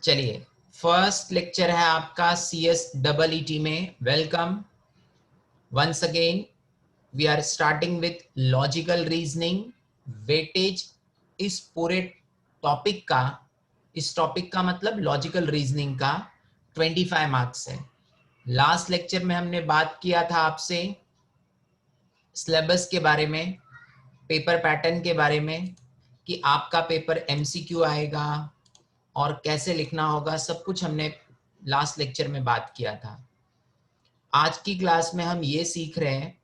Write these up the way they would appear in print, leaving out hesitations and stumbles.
चलिए, first lecture है आपका CSEET में। Welcome once again. We are starting with logical reasoning. Weightage इस पूरे टॉपिक का, इस टॉपिक का मतलब लॉजिकल रीजनिंग का 25 मार्क्स है। लास्ट लेक्चर में हमने बात किया था आपसे सिलेबस के बारे में, पेपर पैटर्न के बारे में, कि आपका पेपर MCQ आएगा और कैसे लिखना होगा, सब कुछ हमने लास्ट लेक्चर में बात किया था। आज की क्लास में हम ये सीख रहे हैं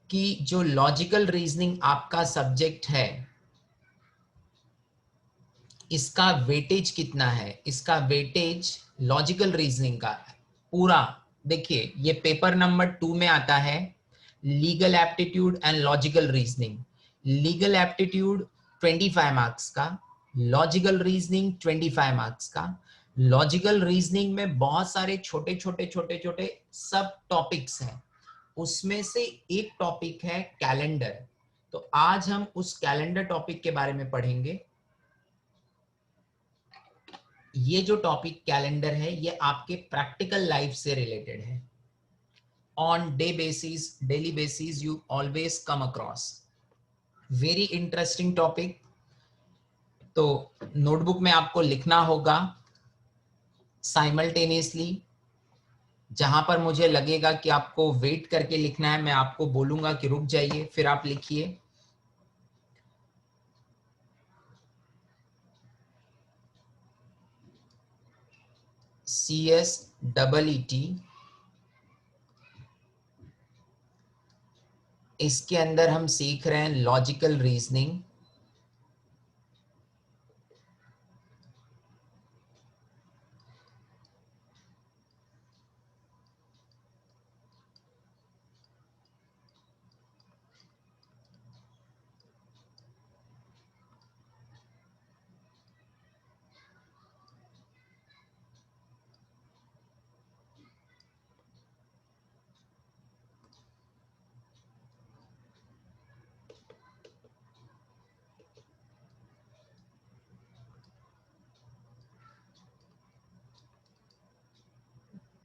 कि जो लॉजिकल रीजनिंग आपका सब्जेक्ट है, इसका वेटेज कितना है। इसका वेटेज लॉजिकल रीजनिंग का पूरा, देखिए ये पेपर नंबर 2 में आता है, legal aptitude and logical reasoning. Legal aptitude 25 marks का, लॉजिकल रीजनिंग 25 मार्क्स का। लॉजिकल रीजनिंग में बहुत सारे छोटे छोटे छोटे छोटे सब टॉपिक्स हैं, उसमें से एक टॉपिक है कैलेंडर। तो आज हम उस कैलेंडर टॉपिक के बारे में पढ़ेंगे। ये जो टॉपिक कैलेंडर है, ये आपके प्रैक्टिकल लाइफ से रिलेटेड है। On day basis, daily basis you always come across very interesting topic. तो नोटबुक में आपको लिखना होगा साइमल्टेनियसली। जहां पर मुझे लगेगा कि आपको वेट करके लिखना है, मैं आपको बोलूंगा कि रुक जाइए, फिर आप लिखिए। CSEET, इसके अंदर हम सीख रहे हैं logical reasoning.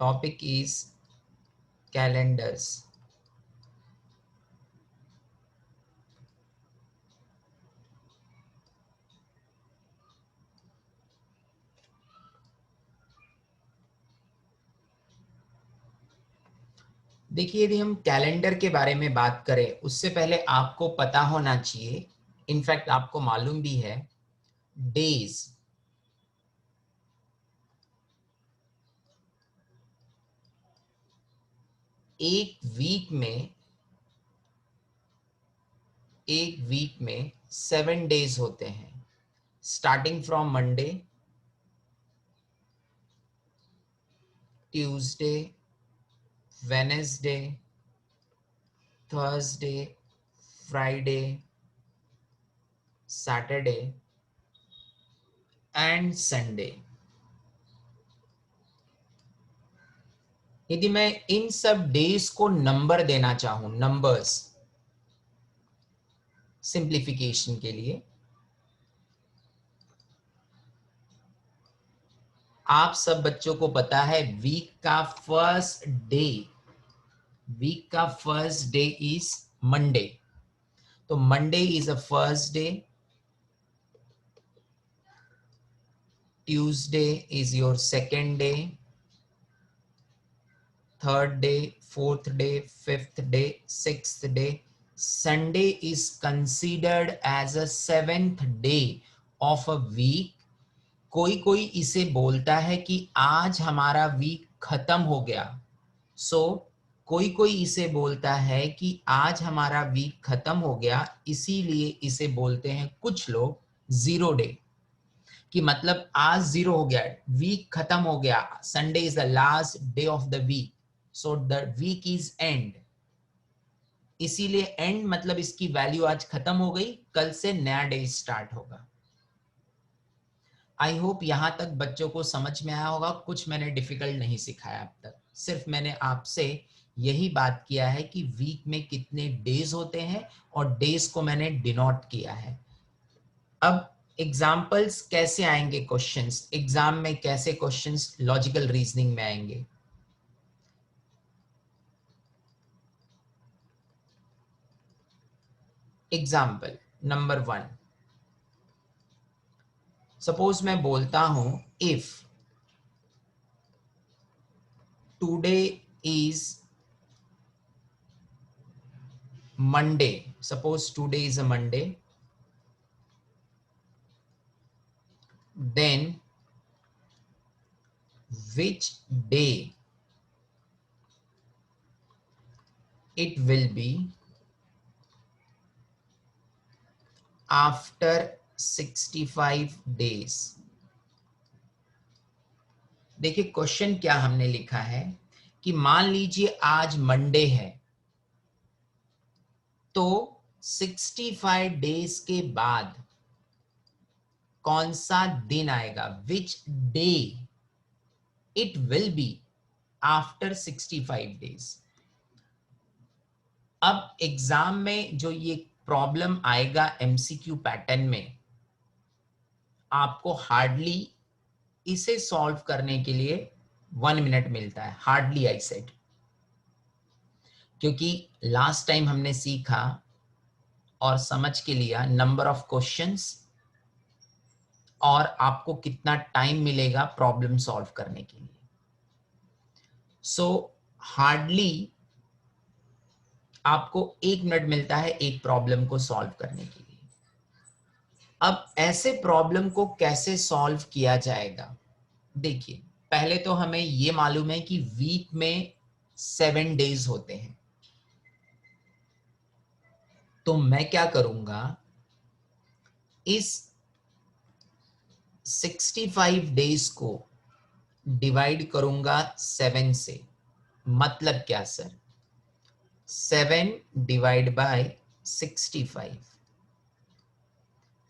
Topic is calendars. देखिए, यदि हम कैलेंडर के बारे में बात करें, उससे पहले आपको पता होना चाहिए, इनफैक्ट आपको मालूम भी है, डेज। एक वीक में 7 डेज होते हैं, starting from Monday, Tuesday, Wednesday, Thursday, Friday, Saturday and Sunday. यदि मैं इन सब डेज को नंबर देना चाहूं, नंबर्स, सिंप्लीफिकेशन के लिए, आप सब बच्चों को पता है वीक का फर्स्ट डे इज मंडे। तो Monday is a first day, Tuesday is your second day, third day, fourth day, fifth day, sixth day, Sunday is considered as a seventh day of a week. कोई कोई इसे बोलता है कि आज हमारा week खत्म हो गया। सो कोई कोई इसे बोलता है कि आज हमारा वीक खत्म हो गया, इसीलिए इसे बोलते हैं कुछ लोग जीरो डे, कि मतलब आज जीरो हो गया, वीक खत्म हो गया, Sunday is the last day of the week, so the week is end. इसीलिए एंड मतलब इसकी वैल्यू आज खत्म हो गई, कल से नया डे स्टार्ट होगा। आई होप यहां तक बच्चों को समझ में आया होगा। कुछ मैंने डिफिकल्ट नहीं सिखाया अब तक, सिर्फ मैंने आपसे यही बात किया है कि वीक में कितने डेज होते हैं और डेज को मैंने डिनोट किया है। अब एग्जाम्पल्स कैसे आएंगे क्वेश्चंस, एग्जाम में कैसे क्वेश्चंस लॉजिकल रीजनिंग में आएंगे? एग्जाम्पल नंबर 1, सपोज मैं बोलता हूं if today is Monday, suppose today is a Monday, then which day it will be after 65 days? देखिए क्वेश्चन क्या हमने लिखा है कि मान लीजिए आज मंडे है, तो 65 डेज के बाद कौन सा दिन आएगा, which day it will be after 65 days. अब एग्जाम में जो ये प्रॉब्लम आएगा एमसीक्यू पैटर्न में, आपको हार्डली इसे सॉल्व करने के लिए 1 मिनट मिलता है, हार्डली आई सेड, क्योंकि लास्ट टाइम हमने सीखा और समझ के लिया नंबर ऑफ क्वेश्चंस और आपको कितना टाइम मिलेगा प्रॉब्लम सॉल्व करने के लिए। सो हार्डली आपको 1 मिनट मिलता है एक प्रॉब्लम को सॉल्व करने के लिए। अब ऐसे प्रॉब्लम को कैसे सॉल्व किया जाएगा? देखिए पहले तो हमें ये मालूम है कि वीक में 7 डेज होते हैं, तो मैं क्या करूंगा, इस 65 डेज को डिवाइड करूंगा 7 से। मतलब क्या सर, 7 डिवाइड बाय 65,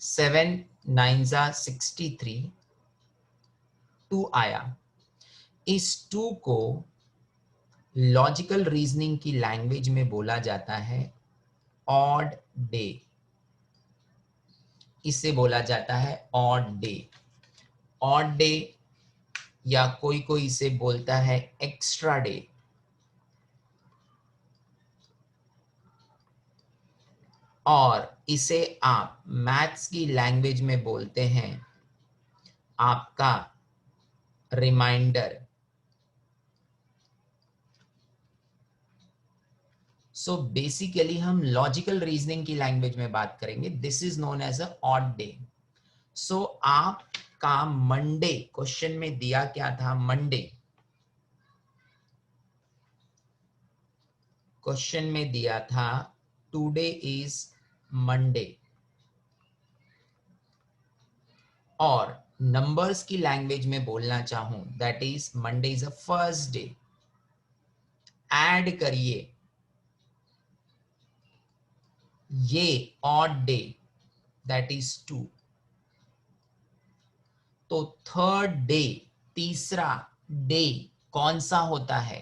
7 9 जा 63, 2 आया। इस 2 को लॉजिकल रीजनिंग की लैंग्वेज में बोला जाता है ऑड डे, इसे बोला जाता है ऑड डे। ऑड डे या कोई कोई इसे बोलता है एक्स्ट्रा डे। और इसे आप मैथ्स की लैंग्वेज में बोलते हैं आपका रिमाइंडर। सो बेसिकली हम लॉजिकल रीजनिंग की लैंग्वेज में बात करेंगे, this is known as a odd day. So आपका मंडे, क्वेश्चन में दिया क्या था, मंडे, क्वेश्चन में दिया था टुडे इज मंडे, और नंबर्स की लैंग्वेज में बोलना चाहूं that is Monday is a first day. Add करिए ये ऑड डे दैट इज 2, तो थर्ड डे, तीसरा डे कौन सा होता है,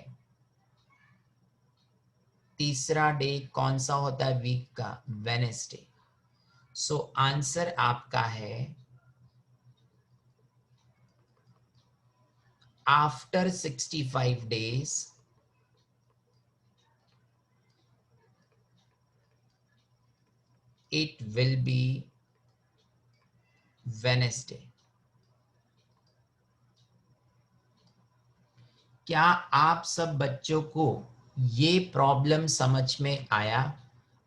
तीसरा डे कौन सा होता है वीक का, वेडनेसडे। सो आंसर आपका है after 65 days it will be Wednesday। क्या आप सब बच्चों को ये प्रॉब्लम समझ में आया?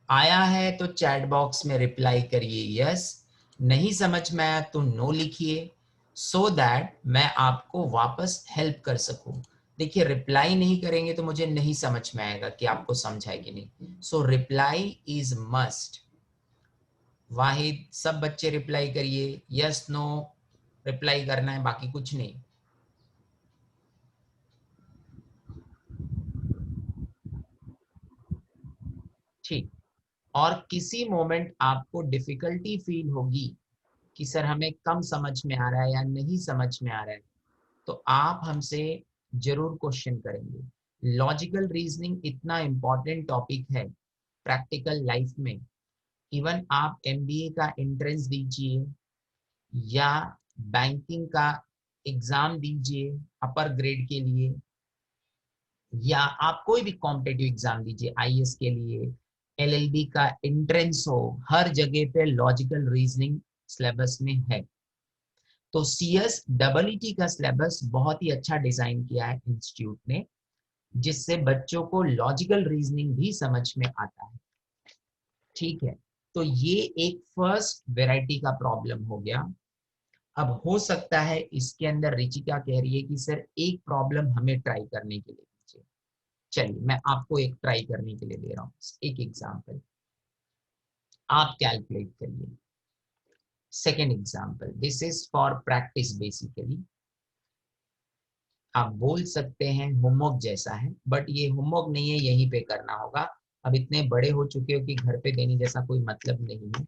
आया है तो चैट बॉक्स में रिप्लाई करिए यस, नहीं समझ में आया तो नो लिखिए, सो दैट मैं आपको वापस हेल्प कर सकूं। देखिए रिप्लाई नहीं करेंगे तो मुझे नहीं समझ में आएगा कि आपको समझा है कि नहीं। सो रिप्लाई इज मस्ट। वाहिद, सब बच्चे रिप्लाई करिए, यस नो रिप्लाई करना है, बाकी कुछ नहीं। ठीक। और किसी मोमेंट आपको डिफिकल्टी फील होगी कि सर हमें कम समझ में आ रहा है या नहीं समझ में आ रहा है, तो आप हमसे जरूर क्वेश्चन करेंगे। लॉजिकल रीजनिंग इतना इंपॉर्टेंट टॉपिक है प्रैक्टिकल लाइफ में। इवन आप एमबीए का एंट्रेंस दीजिए, या बैंकिंग का एग्जाम दीजिए अपर ग्रेड के लिए, या आप कोई भी कॉम्पिटेटिव एग्जाम दीजिए आईएएस के लिए, एलएलबी का एंट्रेंस हो, हर जगह पे लॉजिकल रीजनिंग सिलेबस में है। तो सीएस डबल ईटी का सिलेबस बहुत ही अच्छा डिजाइन किया है इंस्टीट्यूट ने, जिससे बच्चों को लॉजिकल रीजनिंग भी समझ में आता है। ठीक है, तो ये एक फर्स्ट वेराइटी का प्रॉब्लम हो गया। अब हो सकता है इसके अंदर रिचिका कह रही है कि सर एक प्रॉब्लम हमें ट्राई करने के लिए दीजिए। चलिए मैं आपको एक ट्राई करने के लिए दे रहा हूँ, एक एग्जाम्पल आप कैलकुलेट करिए। Second example, this is for practice basically. आप बोल सकते हैं होमवर्क जैसा है, बट ये होमवर्क नहीं है, यहीं पे करना होगा। अब इतने बड़े हो चुके हो कि घर पे देने जैसा कोई मतलब नहीं है।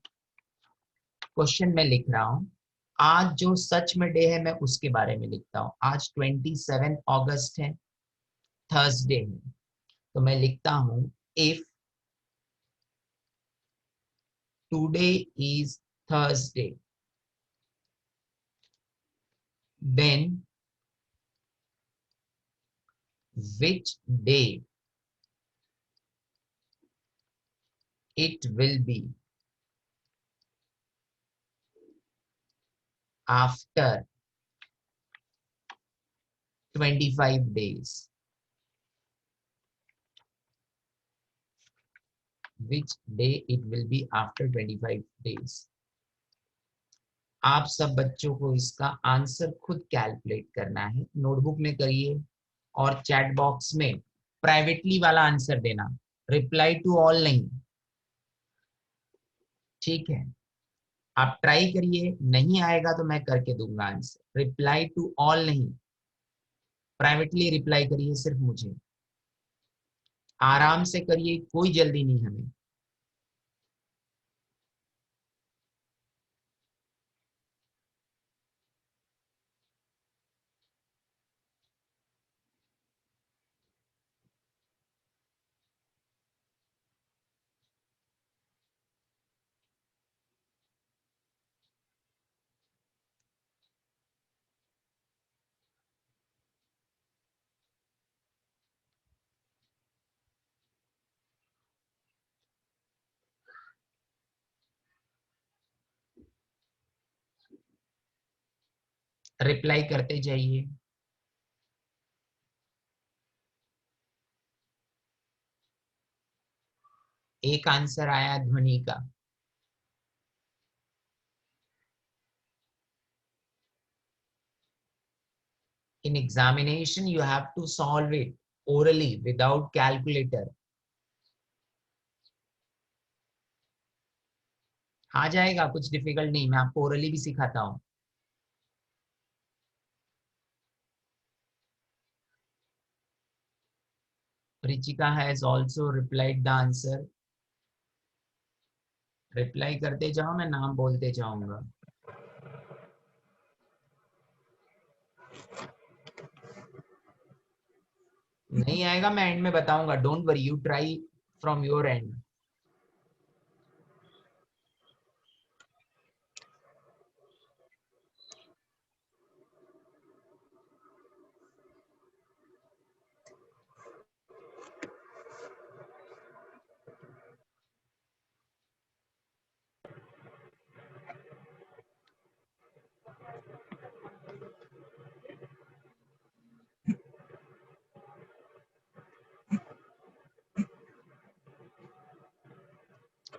क्वेश्चन मैं लिख रहा हूँ, आज जो सच में डे है मैं उसके बारे में लिखता हूँ। आज 27 अगस्त है, थर्सडे है, तो मैं लिखता हूँ if today is Thursday then which day it will be after 25 days, which day it will be after 25 days। आप सब बच्चों को इसका आंसर खुद कैलकुलेट करना है, नोटबुक में करिए और चैट बॉक्स में प्राइवेटली वाला आंसर देना, रिप्लाई टू ऑल नहीं। ठीक है, आप ट्राई करिए, नहीं आएगा तो मैं करके दूंगा आंसर। रिप्लाई टू ऑल नहीं, प्राइवेटली रिप्लाई करिए सिर्फ मुझे। आराम से करिए, कोई जल्दी नहीं हमें। रिप्लाई करते जाइए। एक आंसर आया ध्वनि का। In examination you have to solve it orally without calculator। आ जाएगा, कुछ डिफिकल्ट नहीं, मैं आपको ओरली भी सिखाता हूँ। Richika has also replied the answer. Reply करते जाओ, मैं नाम बोलते जाऊंगा। नहीं आएगा मैं एंड में बताऊंगा, don't worry, you try from your and.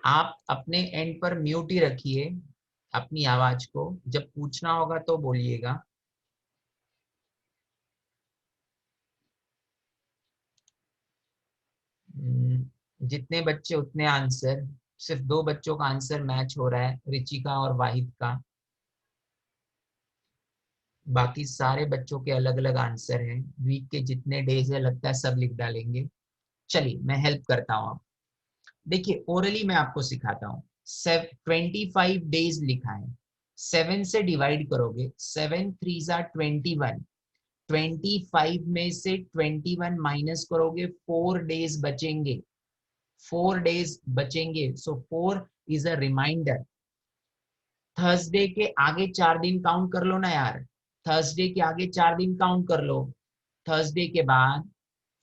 आप अपने एंड पर म्यूट ही रखिए अपनी आवाज को, जब पूछना होगा तो बोलिएगा। जितने बच्चे उतने आंसर, सिर्फ दो बच्चों का आंसर मैच हो रहा है, रिचिका और वाहिद का। बाकी सारे बच्चों के अलग अलग आंसर हैं। वीक के जितने डेज है लगता है सब लिख डालेंगे। चलिए मैं हेल्प करता हूँ। आप देखिए, ओरली मैं आपको सिखाता हूँ। 25 लिखा है, 7 से डिवाइड करोगे, 7 3 जा 21, 25 में से 21 माइनस करोगे, 4 डेज बचेंगे, 4 डेज बचेंगे। सो 4 इज अ रिमाइंडर। थर्सडे के आगे 4 दिन काउंट कर लो ना यार, थर्सडे के आगे 4 दिन काउंट कर लो। थर्सडे के बाद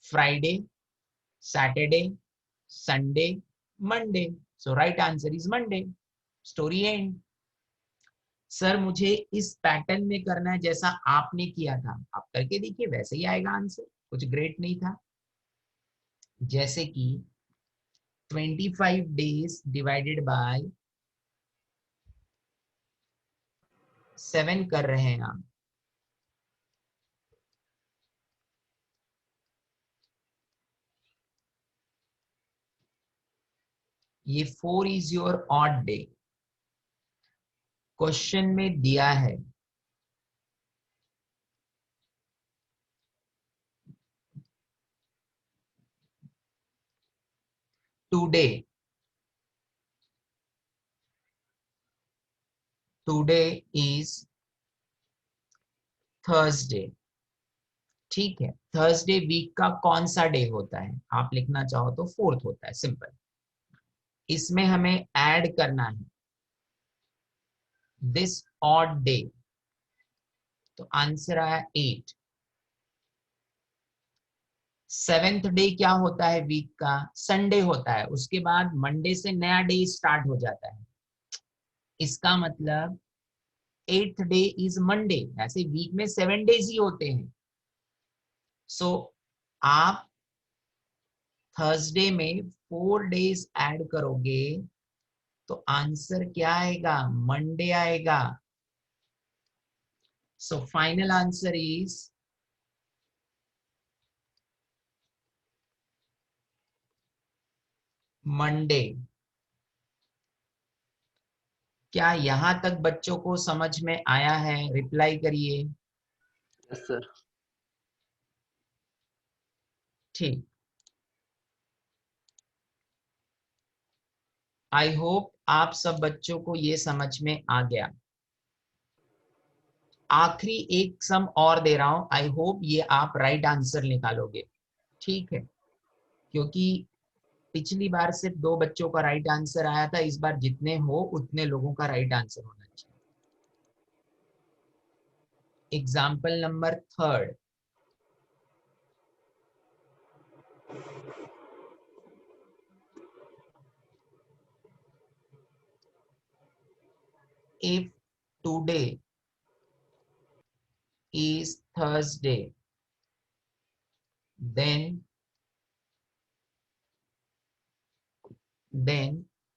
Friday, Saturday, Sunday, Monday. So right answer is Monday. Story and. Sir मुझे इस पैटर्न में करना है जैसा आपने किया था, आप करके देखिए वैसे ही आएगा आंसर, कुछ ग्रेट नहीं था। जैसे कि 25 डेज डिवाइडेड बाय 7 कर रहे हैं आप। ये 4 is your odd day. Question में दिया है टुडे, टुडे इज थर्सडे। ठीक है, थर्सडे वीक का कौन सा डे होता है, आप लिखना चाहो तो फोर्थ होता है, सिंपल। इसमें हमें ऐड करना है दिस ऑड डे, तो आंसर आया 8। सेवेंथ डे क्या होता है वीक का, संडे होता है, उसके बाद मंडे से नया डे स्टार्ट हो जाता है। इसका मतलब 8th डे इज मंडे। ऐसे वीक में 7 डेज ही होते हैं। सो आप थर्सडे में 4 डेज ऐड करोगे तो आंसर क्या आएगा, मंडे आएगा। So final answer is Monday. क्या यहां तक बच्चों को समझ में आया है, रिप्लाई करिए। Yes sir. ठीक, आई होप आप सब बच्चों को ये समझ में आ गया। आखिरी एक सम और दे रहा हूं, आई होप ये आप राइट आंसर निकालोगे। ठीक है, क्योंकि पिछली बार सिर्फ 2 बच्चों का राइट आंसर आया था, इस बार जितने हो उतने लोगों का राइट आंसर होना चाहिए। Example number 3, if today is Thursday, then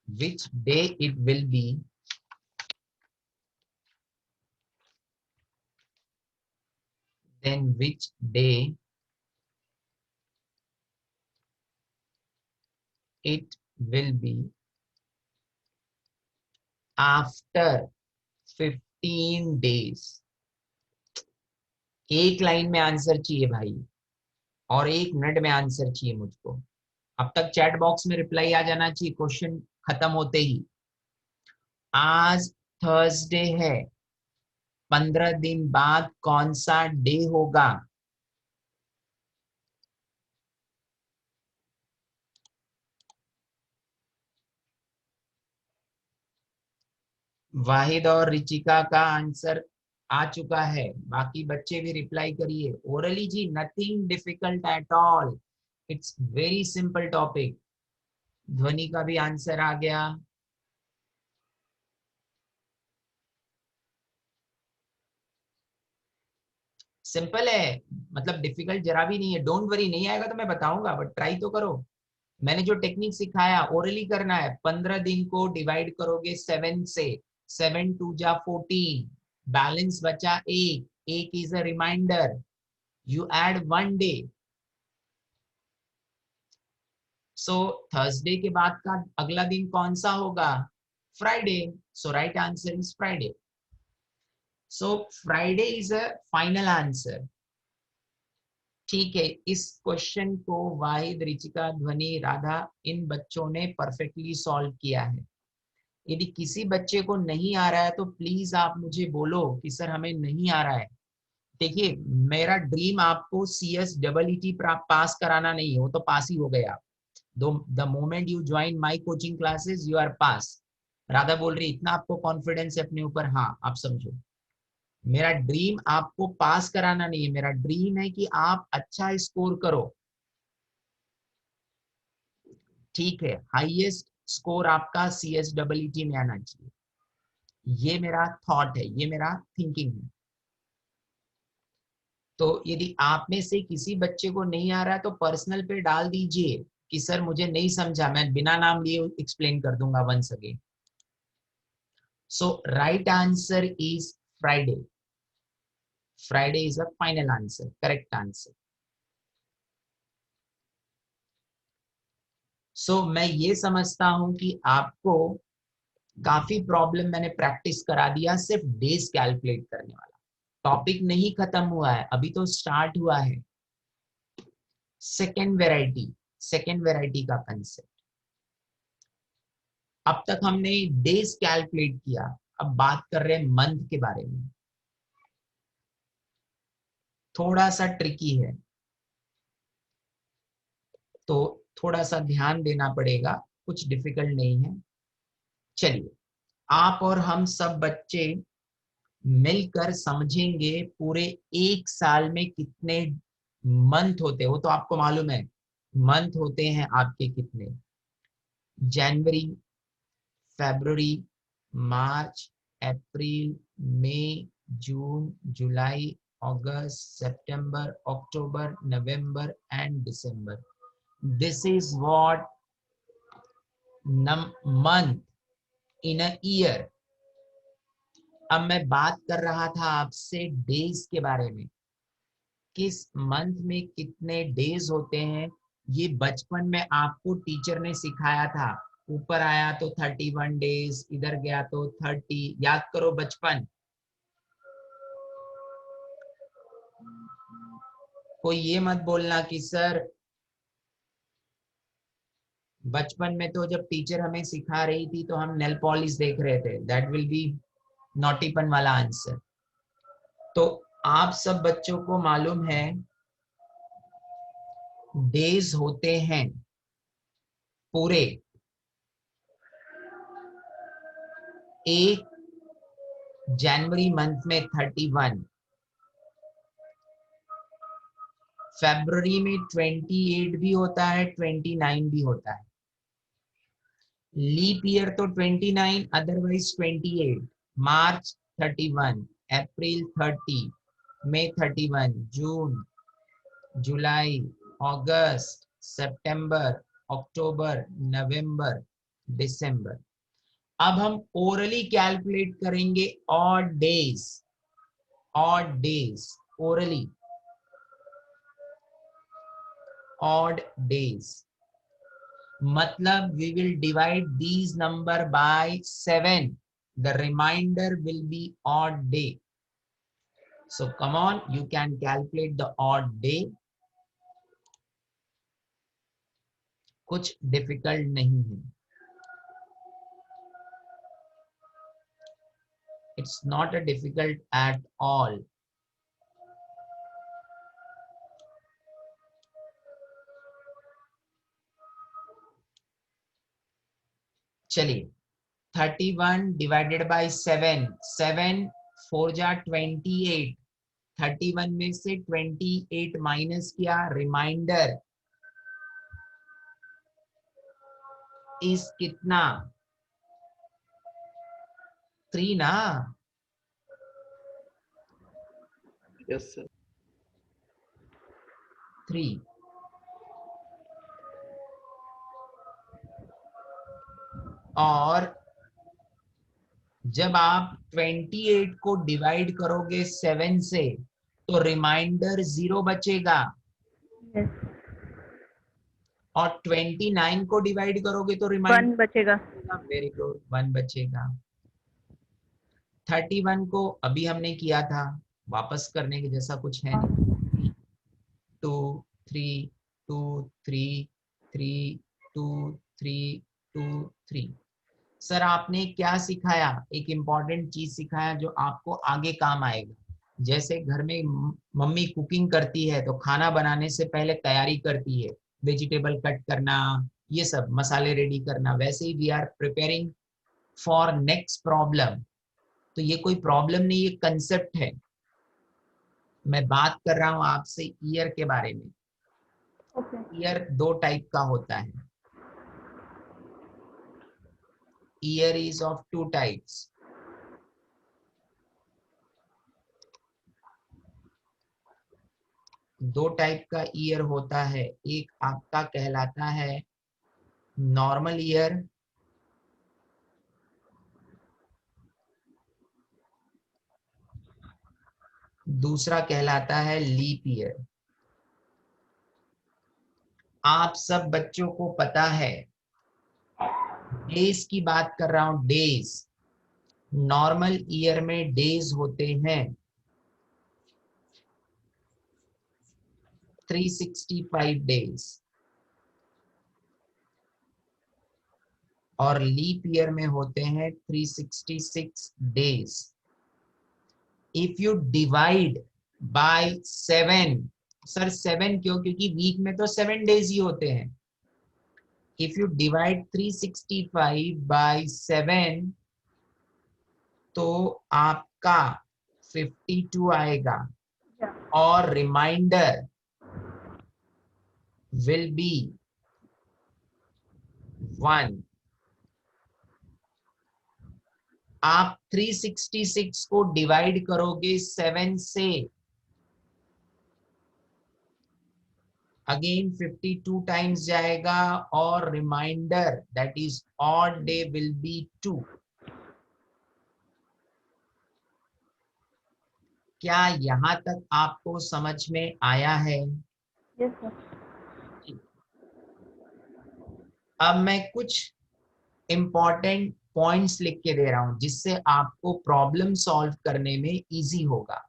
which day it will be, then which day it will be after 15 days। एक लाइन में आंसर चाहिए भाई, और 1 मिनट में आंसर चाहिए मुझको। अब तक चैट बॉक्स में रिप्लाई आ जाना चाहिए क्वेश्चन खत्म होते ही। आज थर्सडे है, 15 दिन बाद कौन सा डे होगा। वाहिद और रिचिका का आंसर आ चुका है, बाकी बच्चे भी रिप्लाई करिए ओरली जी। Nothing difficult at all, it's very simple topic. ध्वनि का भी आंसर आ गया। सिंपल है, मतलब डिफिकल्ट जरा भी नहीं है। डोंट वरी, नहीं आएगा तो मैं बताऊंगा, बट ट्राई तो करो। मैंने जो टेक्निक सिखाया ओरली करना है। 15 दिन को डिवाइड करोगे 7 से, 7 2 जा 14, बैलेंस बचा एक, एक is a remainder, you add 1 day. So Thursday के बाद का अगला दिन कौन सा होगा, Friday. So right answer is Friday. So Friday is a final answer. ठीक है, इस क्वेश्चन को वाहिद, रिचिका, ध्वनि, राधा, इन बच्चों ने परफेक्टली सॉल्व किया है। यदि किसी बच्चे को नहीं आ रहा है तो प्लीज आप मुझे बोलो कि सर हमें नहीं आ रहा है। देखिए, मेरा ड्रीम आपको CS EET पास कराना नहीं हो तो पास ही हो गए आप। The moment you join my coaching classes you are pass. Radha बोल रही इतना आपको कॉन्फिडेंस है अपने ऊपर, हाँ आप समझो मेरा ड्रीम आपको पास कराना नहीं है, मेरा ड्रीम है कि आप अच्छा स्कोर करो। ठीक है, हाईएस्ट स्कोर आपका CSEET में आना चाहिए, ये मेरा थॉट है, ये मेरा थिंकिंग है। तो यदि आप में से किसी बच्चे को नहीं आ रहा है तो पर्सनल पे डाल दीजिए कि सर मुझे नहीं समझा, मैं बिना नाम लिए एक्सप्लेन कर दूंगा once again. So right answer is Friday. Friday is a final answer, correct answer. So मैं ये समझता हूं कि आपको काफी प्रॉब्लम मैंने प्रैक्टिस करा दिया सिर्फ डेज कैलकुलेट करने वाला। टॉपिक नहीं खत्म हुआ है, अभी तो स्टार्ट हुआ है। सेकेंड वेराइटी, सेकेंड वेराइटी का कंसेप्ट। अब तक हमने डेज कैलकुलेट किया, अब बात कर रहे हैं मंथ के बारे में। थोड़ा सा ट्रिकी है, तो थोड़ा सा ध्यान देना पड़ेगा, कुछ डिफिकल्ट नहीं है। चलिए, आप और हम सब बच्चे मिलकर समझेंगे पूरे एक साल में कितने मंथ होते हैं। वो तो आपको मालूम है, मंथ होते हैं आपके कितने, जनवरी, फरवरी, मार्च, अप्रैल, मई, जून, जुलाई, अगस्त, सितंबर, अक्टूबर, नवंबर एंड दिसंबर। This is what month in a year। अब मैं बात कर रहा था आपसे डेज के बारे में, किस मंथ में कितने डेज होते हैं। ये बचपन में आपको टीचर ने सिखाया था, ऊपर आया तो 31 डेज, इधर गया तो 30। याद करो बचपन। कोई ये मत बोलना कि सर बचपन में तो जब टीचर हमें सिखा रही थी तो हम नेल पॉलिश देख रहे थे। दैट विल बी नॉटीपन वाला आंसर। तो आप सब बच्चों को मालूम है डेज होते हैं पूरे एक जनवरी मंथ में 31, फरवरी में 28 भी होता है, 29 भी होता है। लीप ईयर तो 29, अदरवाइज 28। मार्च 31, अप्रैल 30, मई 31, जून, जुलाई, अगस्त, सितंबर, अक्टूबर, नवंबर, दिसंबर। अब हम ओरली कैलकुलेट करेंगे odd days, odd days orally, odd days मतलब we will divide these number by 7, the remainder will be odd day। So come on, you can calculate the odd day। कुछ difficult नहीं है, it's not a difficult at all। चलिए, 31 divided by 7, 7 4 जा 28, 31 में से 28 minus किया, reminder इस कितना, 3 ना। Yes, sir. 3। और जब आप 28 को डिवाइड करोगे 7 से तो रिमाइंडर 0 बचेगा। Yes, और 29 को डिवाइड करोगे तो 1 रिमाइंडर बचेगा। वेरी गुड 1 बचेगा। 31 को अभी हमने किया था, वापस करने के जैसा कुछ है नहीं। 2 3 2 3 3 2 3 2 3। सर आपने क्या सिखाया, एक इम्पॉर्टेंट चीज सिखाया जो आपको आगे काम आएगा। जैसे घर में मम्मी कुकिंग करती है तो खाना बनाने से पहले तैयारी करती है, वेजिटेबल कट करना, ये सब मसाले रेडी करना, वैसे ही we are preparing for next problem, तो ये कोई प्रॉब्लम नहीं, ये कंसेप्ट है। मैं बात कर रहा हूं आपसे ईयर के बारे में। ओके। ईयर दो टाइप का होता है। Year is of two types. दो टाइप का ईयर होता है। एक आपका कहलाता है नॉर्मल ईयर, दूसरा कहलाता है लीप ईयर। आप सब बच्चों को पता है, डेज की बात कर रहा हूं, डेज। नॉर्मल ईयर में डेज होते हैं 365 डेज, और लीप ईयर में होते हैं 366 days. If you divide by 7, sir 7 क्यों? क्योंकि वीक में तो 7 डेज ही होते हैं। इफ यू डिवाइड 365 बाय 7 तो आपका 52 आएगा, या और रिमाइंडर विल बी 1। आप 366 को डिवाइड करोगे 7 से, अगेन 52 टाइम्स जाएगा, और remainder that is odd day will be 2। क्या यहां तक आपको समझ में आया है? Yes sir. अब मैं कुछ इंपॉर्टेंट पॉइंट्स लिख के दे रहा हूं जिससे आपको प्रॉब्लम सॉल्व करने में इजी होगा।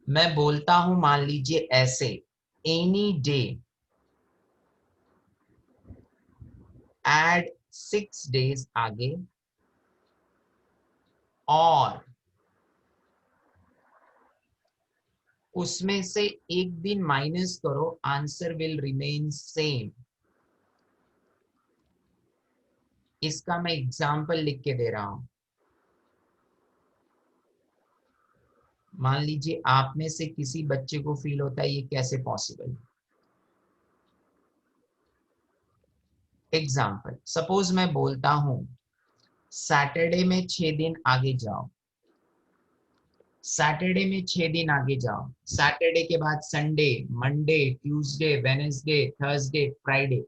मैं बोलता हूं, मान लीजिए ऐसे, एनी डे ऐड 6 डेज आगे, और उसमें से एक दिन माइनस करो, आंसर विल रिमेन सेम। इसका मैं एग्जांपल लिख के दे रहा हूं। मान लीजिए आप में से किसी बच्चे को फील होता है ये कैसे पॉसिबल। एग्जाम्पल, सपोज मैं बोलता हूं सैटरडे में 6 दिन आगे जाओ, सैटरडे में 6 दिन आगे जाओ, सैटरडे के बाद Sunday, Monday, Tuesday, Wednesday, Thursday, Friday,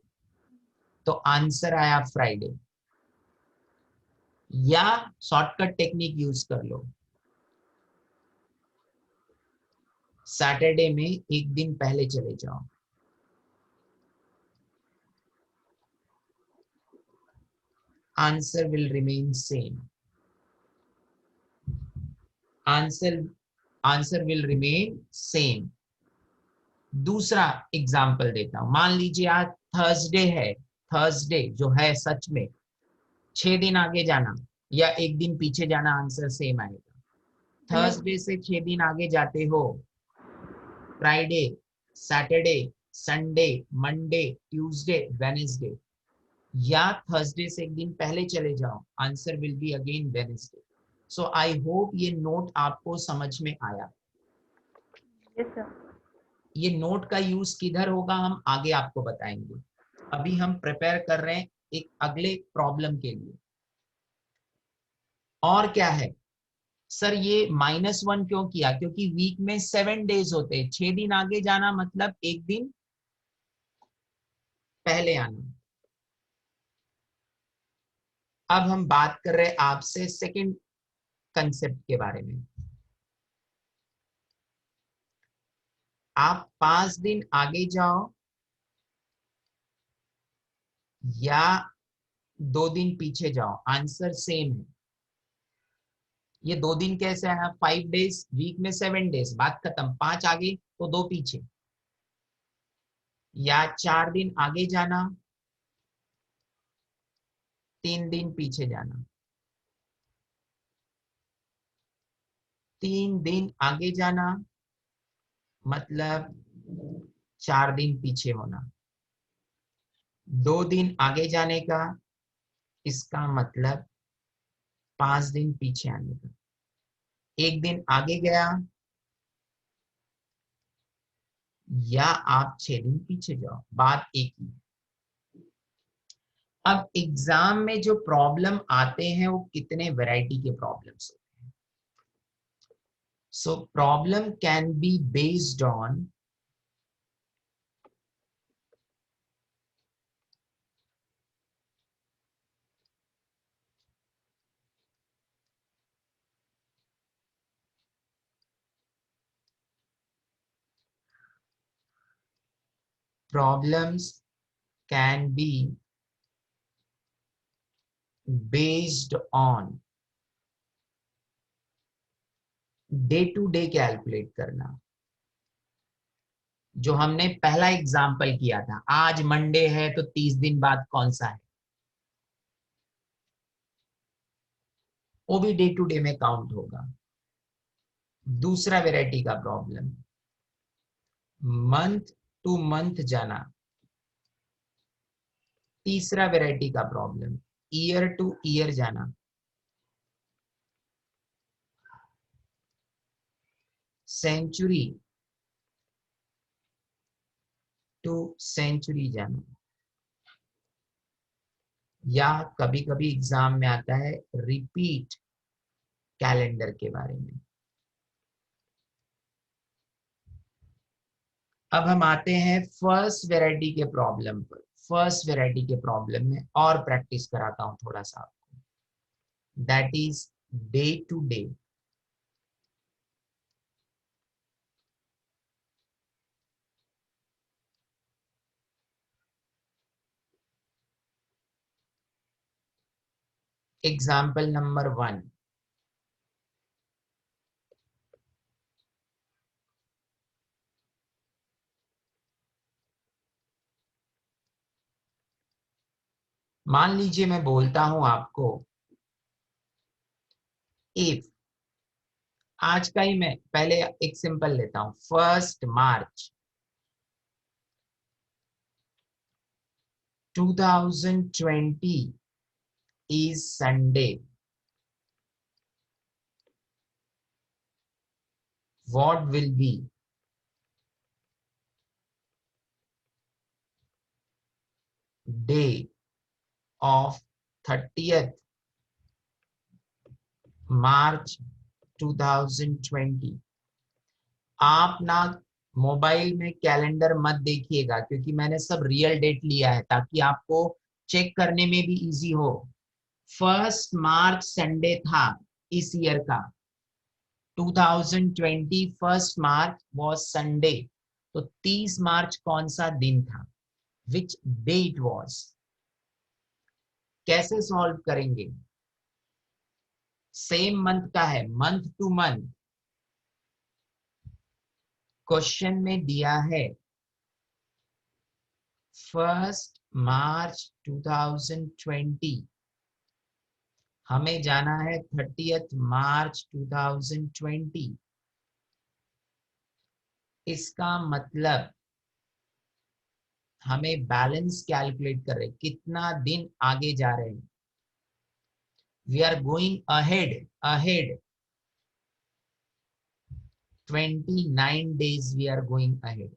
तो आंसर आया फ्राइडे। या शॉर्टकट टेक्निक यूज कर लो, सैटरडे में एक दिन पहले चले जाओ, answer will remain same. Answer answer will remain same. दूसरा एग्जाम्पल देता हूं, मान लीजिए आज थर्सडे है, थर्सडे जो है सच में 6 दिन आगे जाना या एक दिन पीछे जाना, आंसर सेम आएगा। थर्सडे से 6 दिन आगे जाते हो, Friday, Saturday, Sunday, Monday, Tuesday, Wednesday, या थर्सडे से एक दिन पहले चले जाओ, answer will be again Wednesday. So I hope ये नोट आपको समझ में आया। Yes sir. ये नोट का यूज किधर होगा हम आगे आपको बताएंगे। अभी हम प्रिपेयर कर रहे हैं एक अगले प्रॉब्लम के लिए। और क्या है सर, ये -1 क्यों किया? क्योंकि वीक में 7 डेज होते हैं, 6 दिन आगे जाना मतलब एक दिन पहले आना। अब हम बात कर रहे हैं आपसे सेकंड कंसेप्ट के बारे में। आप 5 दिन आगे जाओ या 2 दिन पीछे जाओ, आंसर सेम है। ये 2 दिन कैसे आया? 5 डेज, वीक में 7 डेज, बात खत्म। 5 आगे तो 2 पीछे। या 4 दिन आगे जाना, 3 दिन पीछे जाना। 3 दिन आगे जाना मतलब 4 दिन पीछे होना। 2 दिन आगे जाने का इसका मतलब 5 दिन पीछे आने का। 1 दिन आगे गया या आप 6 दिन पीछे जाओ, बात एक ही। अब एग्जाम में जो प्रॉब्लम आते हैं वो कितने वैरायटी के प्रॉब्लम्स होते हैं। So problem can be based on problems can be based on day to day calculate करना। जो हमने पहला एग्जाम्पल किया था, आज मंडे है तो 30 दिन बाद कौन सा है, वो भी डे टू डे में काउंट होगा। दूसरा वैरायटी का प्रॉब्लम, मंथ टू मंथ जाना। तीसरा वैरायटी का प्रॉब्लम, ईयर टू ईयर जाना। सेंचुरी टू सेंचुरी जाना। या कभी कभी एग्जाम में आता है रिपीट कैलेंडर के बारे में। अब हम आते हैं फर्स्ट वैरायटी के प्रॉब्लम पर। फर्स्ट वैरायटी के प्रॉब्लम में और प्रैक्टिस कराता हूं थोड़ा सा आपको, that is day to day. Example number 1, मान लीजिए मैं बोलता हूं आपको इफ, आज का ही मैं पहले एक सिंपल लेता हूं, 1 मार्च 2020 is Sunday, what will be day of 30th March 2020। आप ना मोबाइल में कैलेंडर मत देखिएगा, क्योंकि मैंने सब रियल डेट लिया है ताकि आपको चेक करने में भी इजी हो। 1 मार्च संडे था इस ईयर का, 2020 1 मार्च वॉज संडे। तो 30 मार्च कौन सा दिन था, विच डे इट वॉज। कैसे सॉल्व करेंगे, सेम मंथ का है, मंथ टू मंथ। क्वेश्चन में दिया है 1 मार्च 2020, हमें जाना है 30th मार्च 2020। इसका मतलब हमें बैलेंस कैलकुलेट कर रहे, कितना दिन आगे जा रहे हैं। We are going ahead 29 days we are going ahead।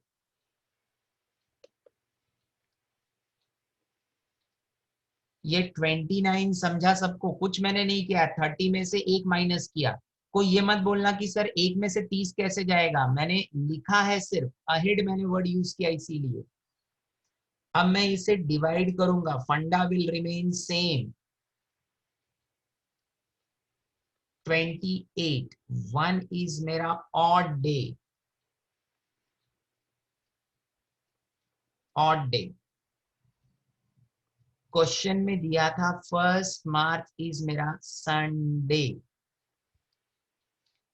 ये 29 समझा सबको, कुछ मैंने नहीं किया, 30 में से 1 माइनस किया। कोई ये मत बोलना कि सर 1 में से 30 कैसे जाएगा, मैंने लिखा है सिर्फ अहेड, मैंने वर्ड यूज किया इसीलिए। अब मैं इसे डिवाइड करूंगा, funda will remain same. 28, 1 is मेरा odd day, odd day. Question में दिया था 1 मार्च इज मेरा संडे।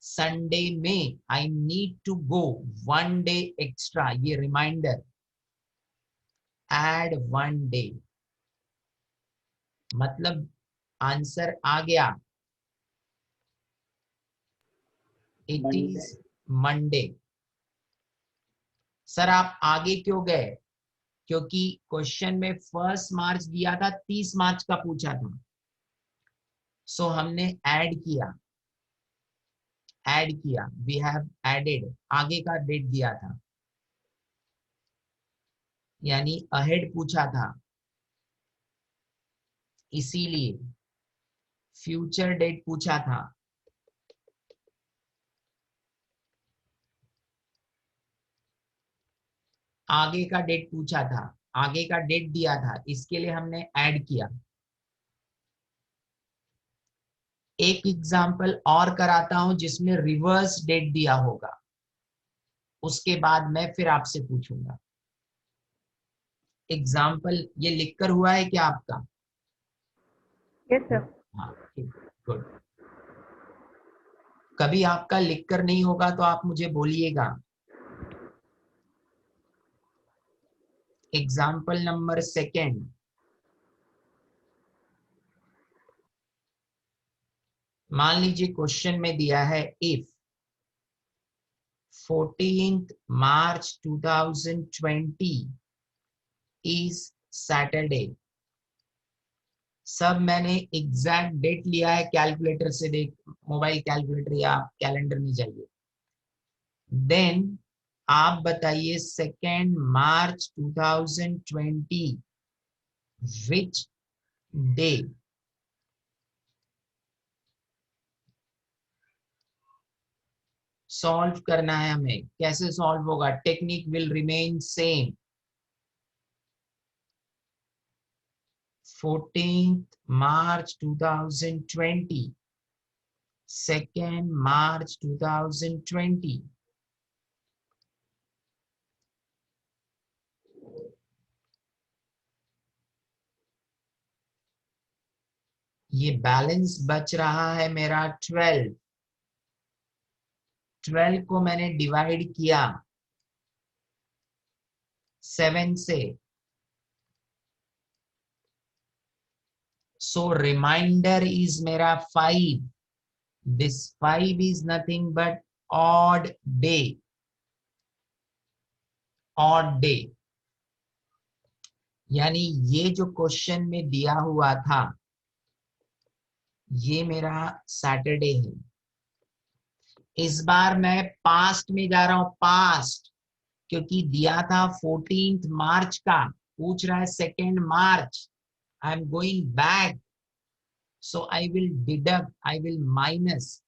संडे में I need to go 1 day extra, ये रिमाइंडर, एड 1 डे, मतलब आंसर आ गया। It is Monday. सर आप आगे क्यों गए? क्योंकि क्वेश्चन में 1 मार्च दिया था, 30 मार्च का पूछा था, सो हमने ऐड किया, वी हैव एडेड, आगे का डेट दिया था, यानी अहेड पूछा था, इसीलिए फ्यूचर डेट पूछा था। आगे का डेट पूछा था, आगे का डेट दिया था, इसके लिए हमने ऐड किया। एक एग्जाम्पल और कराता हूं जिसमें रिवर्स डेट दिया होगा, उसके बाद मैं फिर आपसे पूछूंगा। एग्जाम्पल ये लिखकर हुआ है क्या आपका? Yes, sir. हाँ, ठीक, गुड। कभी आपका लिखकर नहीं होगा तो आप मुझे बोलिएगा। एग्जाम्पल नंबर 2, मान लीजिए क्वेश्चन में दिया है if 14th March 2020 is Saturday. सब मैंने एग्जैक्ट डेट लिया है कैलकुलेटर से, देख मोबाइल कैलकुलेटर या कैलेंडर में जाइए। देन आप बताइए 2 मार्च 2020 विच डे। सॉल्व करना है हमें। कैसे सॉल्व होगा? Technique will remain same. 14th March 2020, 2nd March 2020। ये बैलेंस बच रहा है मेरा 12। 12 को मैंने डिवाइड किया 7 से, सो रिमाइंडर इज मेरा 5। This 5 is nothing but odd day. Odd day यानी ये जो क्वेश्चन में दिया हुआ था ये मेरा सैटरडे है। इस बार मैं पास्ट में जा रहा हूं, पास्ट, क्योंकि दिया था 14th मार्च का, पूछ रहा है 2nd March. I am going back, so I will deduct, I will minus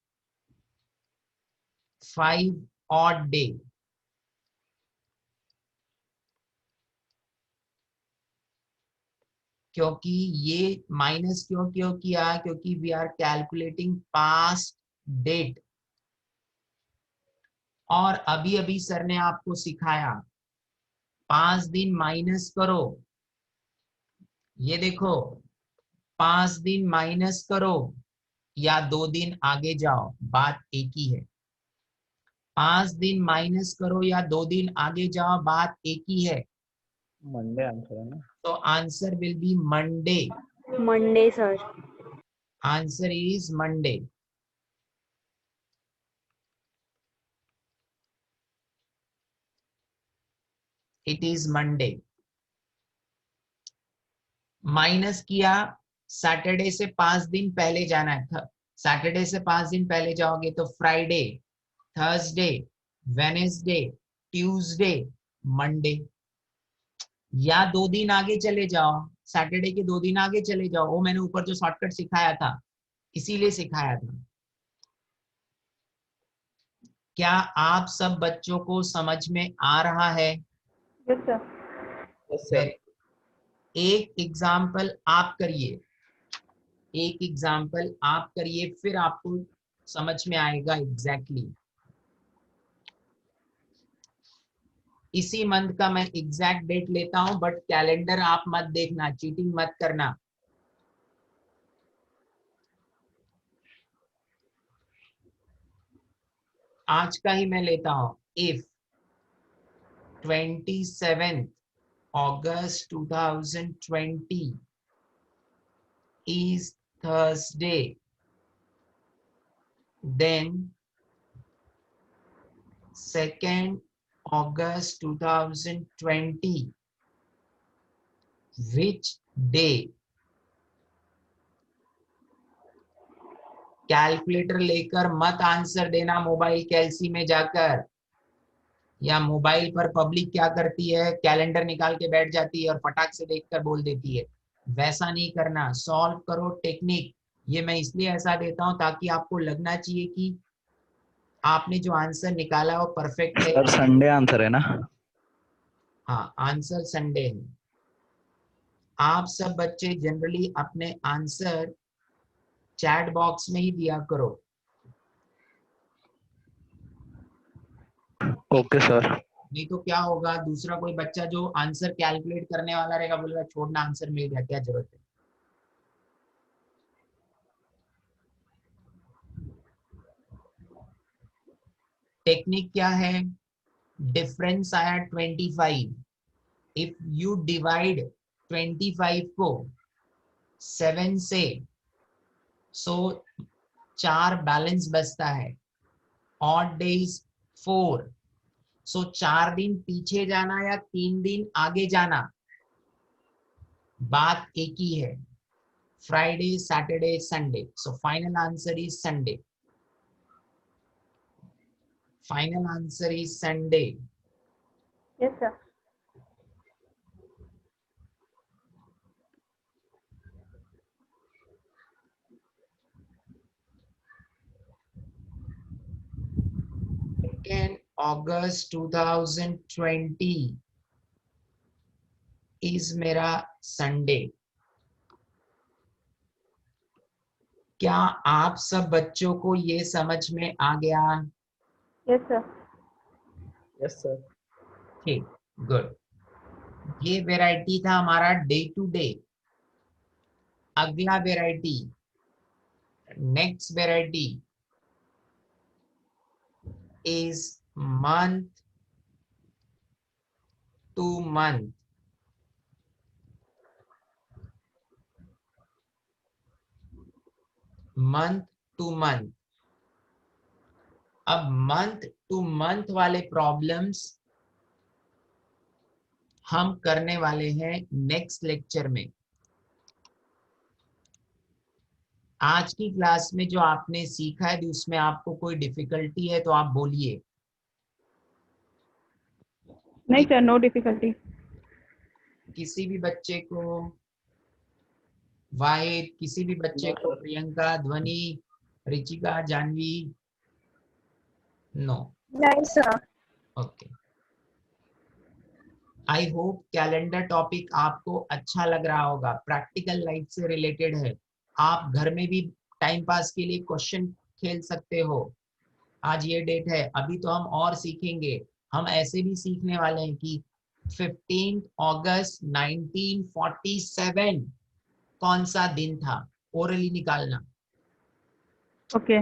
5 odd day। क्योंकि ये माइनस क्यों किया? क्योंकि we are calculating past date. और अभी अभी सर ने आपको सिखाया 5 दिन माइनस करो, ये देखो 5 दिन माइनस करो या 2 दिन आगे जाओ, बात एक ही है। 5 दिन माइनस करो या 2 दिन आगे जाओ, बात एक ही है। मंडे आंसर है ना? तो answer will be Monday. Monday, sir. Answer is Monday. It is Monday. Minus किया, सैटरडे से 5 दिन पहले जाना है। सैटरडे से 5 दिन पहले जाओगे तो Friday, Thursday, Wednesday, Tuesday, Monday. या 2 दिन आगे चले जाओ, सैटरडे के 2 दिन आगे चले जाओ। वो मैंने ऊपर जो शॉर्टकट सिखाया था इसीलिए सिखाया था। क्या आप सब बच्चों को समझ में आ रहा है? Yes, sir. Yes sir. एक एग्जाम्पल आप करिए, एक एग्जाम्पल आप करिए, फिर आपको समझ में आएगा एग्जैक्टली। इसी मंथ का मैं एग्जैक्ट डेट लेता हूं, बट कैलेंडर आप मत देखना, चीटिंग मत करना। आज का ही मैं लेता हूं। If 27th August 2020 is Thursday, then 2nd August 2020 which day? Calculator लेकर मत आंसर देना मोबाइल कैलसी में जाकर, या मोबाइल पर पब्लिक क्या करती है, कैलेंडर निकाल के बैठ जाती है और फटाक से देखकर बोल देती है। वैसा नहीं करना, सॉल्व करो टेक्निक। ये मैं इसलिए ऐसा देता हूं ताकि आपको लगना चाहिए कि आपने जो आंसर निकाला वो परफेक्ट है। सर संडे आंसर है ना? हाँ, आंसर संडे है। आप सब बच्चे जनरली अपने आंसर चैट बॉक्स में ही दिया करो। Okay sir. नहीं तो क्या होगा, दूसरा कोई बच्चा जो आंसर कैलकुलेट करने वाला रहेगा बोलेगा छोड़ना, आंसर मिल गया, क्या जरूरत है। टेक्निक क्या है, डिफरेंस आया 25। इफ यू डिवाइड 25 को 7 से, सो 4 बैलेंस बचता है। ऑड डेज 4, सो 4 दिन पीछे जाना या 3 दिन आगे जाना, बात एक ही है। Friday, Saturday, Sunday, so final answer is Sunday. Final answer is Sunday. Yes, sir. August 2020 is मेरा संडे। क्या आप सब बच्चों को ये समझ में आ गया? Yes, sir. Yes sir. ठीक, गुड। ये वेराइटी था हमारा डे टू डे। अगला variety, next variety is month two month. Month two month. अब मंथ टू मंथ वाले प्रॉब्लम्स हम करने वाले हैं नेक्स्ट लेक्चर में। आज की क्लास में जो आपने सीखा है उसमें आपको कोई डिफिकल्टी है तो आप बोलिए। नहीं सर, नो डिफिकल्टी। किसी भी बच्चे को, वाहिद, किसी भी बच्चे को, प्रियंका, ध्वनि, रिचिका, जानवी, नो? नहीं sir. Okay. I hope calendar topic आपको अच्छा लग रहा होगा, प्रैक्टिकल लाइफ से रिलेटेड है। आप घर में भी टाइम पास के लिए क्वेश्चन खेल सकते हो। आज ये डेट है, अभी तो हम और सीखेंगे। हम ऐसे भी सीखने वाले हैं कि 15 अगस्त 1947 कौन सा दिन था, ओरली निकालना। ओके।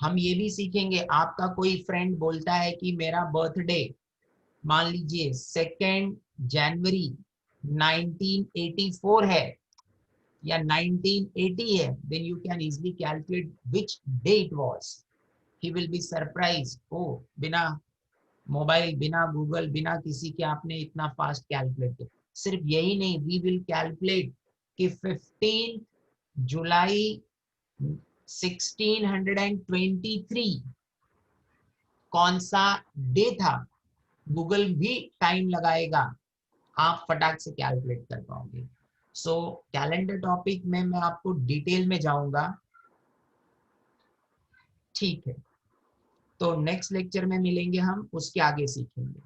हम ये भी सीखेंगे, आपका कोई फ्रेंड बोलता है कि मेरा बर्थडे मान लीजिए 2 जनवरी 1984 है या 1980 है, then you can easily calculate which day it was. He will be surprised, oh, बिना मोबाइल, बिना गूगल, बिना किसी के आपने इतना फास्ट कैलकुलेट किया। सिर्फ यही नहीं, वी विल कैलकुलेट कि 15 जुलाई 1623 कौन सा डे था। गूगल भी टाइम लगाएगा, आप फटाक से कैलकुलेट कर पाओगे। सो कैलेंडर टॉपिक में मैं आपको डिटेल में जाऊंगा, ठीक है? तो नेक्स्ट लेक्चर में मिलेंगे, हम उसके आगे सीखेंगे।